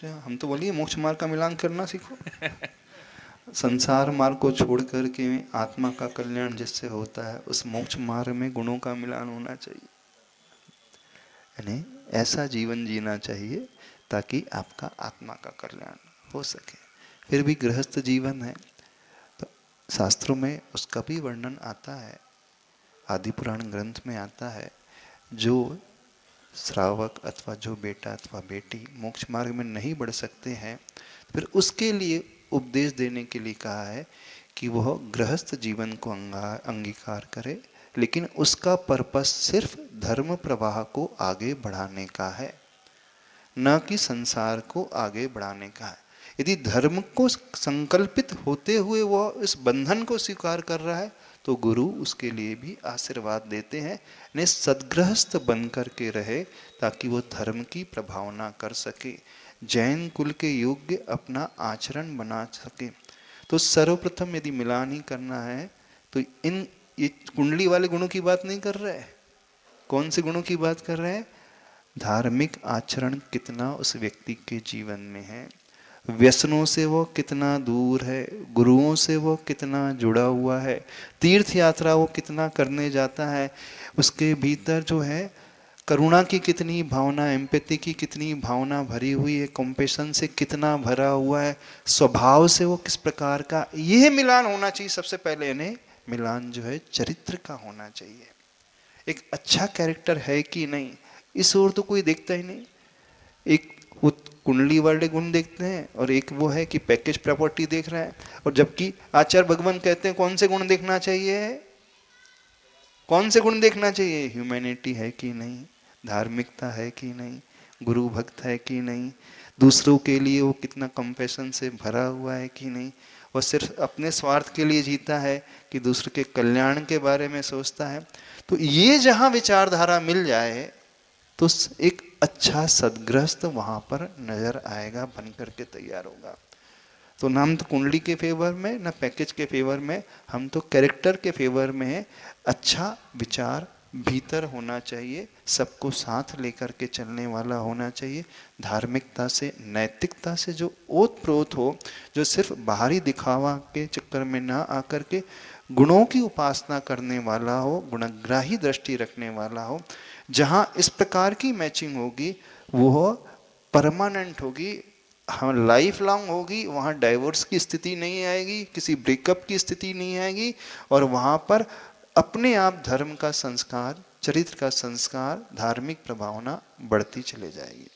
हम तो बोलिए मोक्ष मार्ग का मिलान करना सीखो। संसार मार्ग को छोड़ करके आत्मा का कल्याण जिससे होता है उस मोक्ष मार्ग में गुणों का मिलान होना चाहिए। यानी ऐसा जीवन जीना चाहिए ताकि आपका आत्मा का कल्याण हो सके। फिर भी गृहस्थ जीवन है तो शास्त्रों में उसका भी वर्णन आता है, आदि पुराण ग्रंथ में आता है। जो श्रावक अथवा जो बेटा अथवा बेटी मोक्ष मार्ग में नहीं बढ़ सकते हैं, फिर उसके लिए उपदेश देने के लिए कहा है कि वह गृहस्थ जीवन को अंगीकार करे, लेकिन उसका पर्पस सिर्फ धर्म प्रवाह को आगे बढ़ाने का है, न कि संसार को आगे बढ़ाने का है। यदि धर्म को संकल्पित होते हुए वह इस बंधन को स्वीकार कर रहा है तो गुरु उसके लिए भी आशीर्वाद देते हैं, ने सद्गृहस्थ बन कर के रहे ताकि वो धर्म की प्रभावना कर सके, जैन कुल के योग्य अपना आचरण बना सके। तो सर्वप्रथम यदि मिलान ही करना है तो ये कुंडली वाले गुणों की बात नहीं कर रहे हैं। कौन से गुणों की बात कर रहे हैं? धार्मिक आचरण कितना उस व्यक्ति के जीवन में है, व्यसनों से वो कितना दूर है, गुरुओं से वो कितना जुड़ा हुआ है, तीर्थ यात्रा वो कितना करने जाता है, उसके भीतर जो है करुणा की कितनी भावना, एम्पैथी की कितनी भावना भरी हुई है, कंपैशन से कितना भरा हुआ है, स्वभाव से वो किस प्रकार का, यह मिलान होना चाहिए। सबसे पहले इन्हें मिलान जो है चरित्र का होना चाहिए। एक अच्छा कैरेक्टर है कि नहीं, इस ओर तो कोई देखता ही नहीं। एक वो कुंडली वाले गुण देखते हैं और एक वो है कि पैकेज प्रॉपर्टी देख रहा है। और जबकि आचार्य भगवान कहते हैं कौन से गुण देखना चाहिए, कौन से गुण देखना चाहिए? ह्यूमैनिटी है कि नहीं, धार्मिकता है कि नहीं, गुरु भक्त है कि नहीं, दूसरों के लिए वो कितना कंपैशन से भरा हुआ है कि नहीं, वो सिर्फ अपने स्वार्थ के लिए जीता है कि दूसरे के कल्याण के बारे में सोचता है। तो ये जहां विचारधारा मिल जाए तो एक अच्छा सद्गृहस्थ वहां पर नजर आएगा, बन करके तैयार होगा। तो ना हम तो कुंडली के फेवर में, ना पैकेज के फेवर में, हम तो कैरेक्टर के फेवर में है। अच्छा विचार भीतर होना चाहिए, सबको साथ लेकर के चलने वाला होना चाहिए, धार्मिकता से नैतिकता से जो ओत प्रोत हो, जो सिर्फ बाहरी दिखावा के चक्कर में ना आकर के गुणों की उपासना करने वाला हो, गुणग्राही दृष्टि रखने वाला हो। जहाँ इस प्रकार की मैचिंग होगी वो परमानेंट होगी, हम लाइफ लॉन्ग होगी, वहाँ डाइवोर्स की स्थिति नहीं आएगी, किसी ब्रेकअप की स्थिति नहीं आएगी, और वहाँ पर अपने आप धर्म का संस्कार, चरित्र का संस्कार, धार्मिक प्रभावना बढ़ती चले जाएगी।